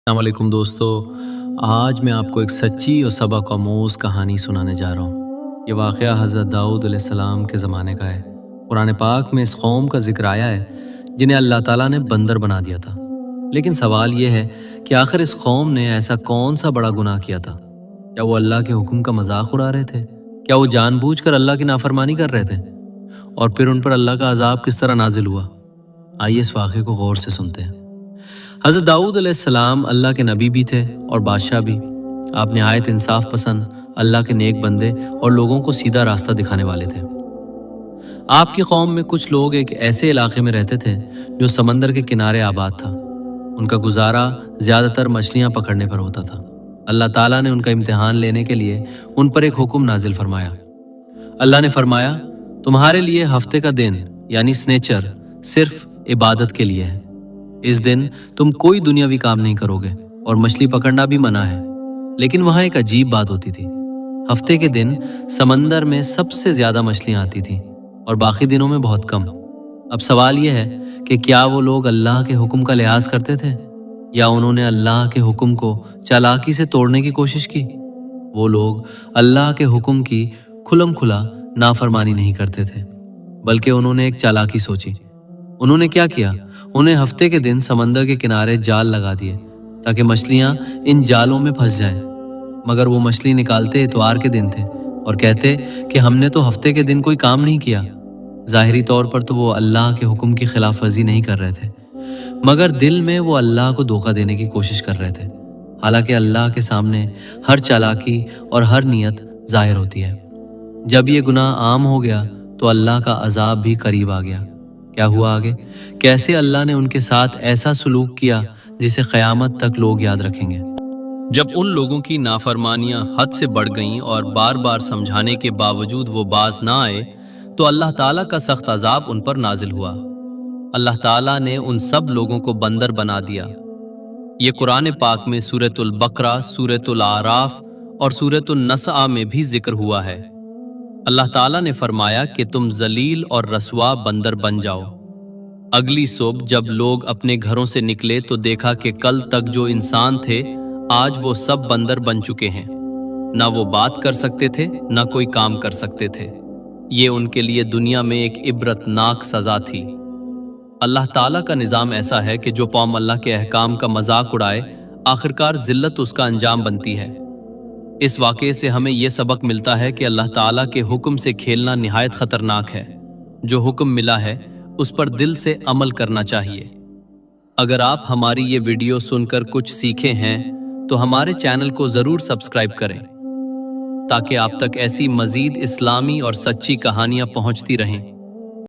السلام علیکم دوستو، آج میں آپ کو ایک سچی اور سبق آموز کہانی سنانے جا رہا ہوں۔ یہ واقعہ حضرت داؤد علیہ السلام کے زمانے کا ہے۔ قرآن پاک میں اس قوم کا ذکر آیا ہے جنہیں اللہ تعالیٰ نے بندر بنا دیا تھا۔ لیکن سوال یہ ہے کہ آخر اس قوم نے ایسا کون سا بڑا گناہ کیا تھا؟ کیا وہ اللہ کے حکم کا مذاق اڑا رہے تھے؟ کیا وہ جان بوجھ کر اللہ کی نافرمانی کر رہے تھے؟ اور پھر ان پر اللہ کا عذاب کس طرح نازل ہوا؟ آئیے اس واقعے کو غور سے سنتے ہیں۔ حضرت داؤد علیہ السلام اللہ کے نبی بھی تھے اور بادشاہ بھی۔ آپ نہایت انصاف پسند، اللہ کے نیک بندے اور لوگوں کو سیدھا راستہ دکھانے والے تھے۔ آپ کی قوم میں کچھ لوگ ایک ایسے علاقے میں رہتے تھے جو سمندر کے کنارے آباد تھا۔ ان کا گزارا زیادہ تر مچھلیاں پکڑنے پر ہوتا تھا۔ اللہ تعالیٰ نے ان کا امتحان لینے کے لیے ان پر ایک حکم نازل فرمایا۔ اللہ نے فرمایا، تمہارے لیے ہفتے کا دن یعنی سنیچر صرف عبادت کے لیے ہے۔ اس دن تم کوئی دنیاوی کام نہیں کرو گے اور مچھلی پکڑنا بھی منع ہے۔ لیکن وہاں ایک عجیب بات ہوتی تھی۔ ہفتے کے دن سمندر میں سب سے زیادہ مچھلیاں آتی تھیں اور باقی دنوں میں بہت کم۔ اب سوال یہ ہے کہ کیا وہ لوگ اللہ کے حکم کا لحاظ کرتے تھے یا انہوں نے اللہ کے حکم کو چالاکی سے توڑنے کی کوشش کی؟ وہ لوگ اللہ کے حکم کی کھلم کھلا نافرمانی نہیں کرتے تھے، بلکہ انہوں نے ایک چالاکی سوچی۔ انہوں نے کیا کیا؟ انہیں ہفتے کے دن سمندر کے کنارے جال لگا دیے تاکہ مچھلیاں ان جالوں میں پھنس جائیں۔ مگر وہ مچھلی نکالتے اتوار کے دن تھے اور کہتے کہ ہم نے تو ہفتے کے دن کوئی کام نہیں کیا۔ ظاہری طور پر تو وہ اللہ کے حکم کی خلاف ورزی نہیں کر رہے تھے، مگر دل میں وہ اللہ کو دھوکہ دینے کی کوشش کر رہے تھے۔ حالانکہ اللہ کے سامنے ہر چالاکی اور ہر نیت ظاہر ہوتی ہے۔ جب یہ گناہ عام ہو گیا تو اللہ کا عذاب بھی قریب آ گیا۔ کیا ہوا آگے؟ کیسے اللہ نے ان کے ساتھ ایسا سلوک کیا جسے قیامت تک لوگ یاد رکھیں گے؟ جب ان لوگوں کی نافرمانیاں حد سے بڑھ گئیں اور بار بار سمجھانے کے باوجود وہ باز نہ آئے تو اللہ تعالیٰ کا سخت عذاب ان پر نازل ہوا۔ اللہ تعالیٰ نے ان سب لوگوں کو بندر بنا دیا۔ یہ قرآن پاک میں سورۃ البقرہ، سورۃ الاعراف اور سورۃ النساء میں بھی ذکر ہوا ہے۔ اللہ تعالیٰ نے فرمایا کہ تم ذلیل اور رسوا بندر بن جاؤ۔ اگلی صبح جب لوگ اپنے گھروں سے نکلے تو دیکھا کہ کل تک جو انسان تھے آج وہ سب بندر بن چکے ہیں۔ نہ وہ بات کر سکتے تھے نہ کوئی کام کر سکتے تھے۔ یہ ان کے لیے دنیا میں ایک عبرتناک سزا تھی۔ اللہ تعالیٰ کا نظام ایسا ہے کہ جو قوم اللہ کے احکام کا مذاق اڑائے آخرکار ذلت اس کا انجام بنتی ہے۔ اس واقعے سے ہمیں یہ سبق ملتا ہے کہ اللہ تعالیٰ کے حکم سے کھیلنا نہایت خطرناک ہے۔ جو حکم ملا ہے اس پر دل سے عمل کرنا چاہیے۔ اگر آپ ہماری یہ ویڈیو سن کر کچھ سیکھے ہیں تو ہمارے چینل کو ضرور سبسکرائب کریں تاکہ آپ تک ایسی مزید اسلامی اور سچی کہانیاں پہنچتی رہیں۔